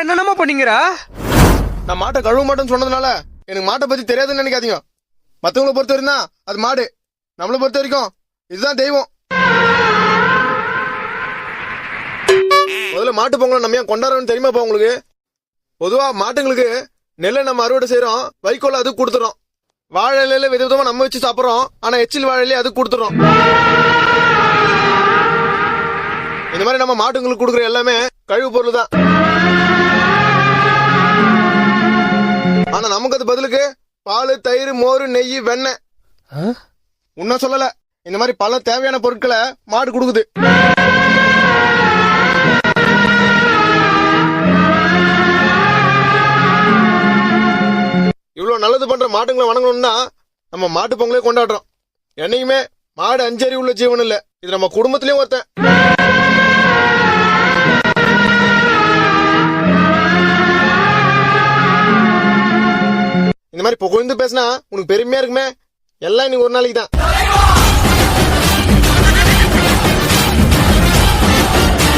என்னென்னமா பண்ணீங்கடா? நான் மாட்டை கழுவ மாட்டேன்னு சொன்னதுனால எனக்கு மாட்டை பத்தி தெரியாதுன்னு நினைக்காதீங்க. மத்தவங்களை பொறுத்த வரைக்கும் தான் அது மாடு, நம்மளை பொறுத்த வரைக்கும் இதுதான் தெய்வம். முதல்ல மாட்டு பொங்கலை நம்ம ஏன் கொண்டாடுறோம்னு தெரியுமாப்பா உங்களுக்கு? பொதுவா மாட்டுங்களுக்கு நெல்லை நம்ம அறுவடை செய்யறோம், வைக்கோல அதுக்கு கொடுத்துறோம். வாழை இலையில விதவிதமா நம்ம வச்சு சாப்பிடறோம், ஆனா எச்சில் வாழையிலே அதுக்கு கொடுத்துறோம். இந்த மாதிரி நம்ம மாட்டுங்களுக்கு கொடுக்குற எல்லாமே கழிவு பொருள் தான். ஆனா நமக்கு அது பதிலுக்கு பால், தயிர், மோர், நெய், வெண்ணெய், உன்ன சொல்லல, இந்த மாதிரி பல தேவையான பொருட்களை மாடு கொடுக்குது. இவ்வளவு நல்லது பண்ற மாட்டுங்களை வணங்கணும்னா நம்ம மாட்டு பொங்கலே கொண்டாடுறோம். என்னைக்குமே மாடு அஞ்சறி உள்ள ஜீவன் இல்ல, இது நம்ம குடும்பத்திலயும் ஒருத்தன். இந்த மாதிரி புகழ்ந்து பேசினா உனக்கு பெருமையா இருக்குமே, எல்லாம் இன்னைக்கு ஒரு நாளைக்கு தான்.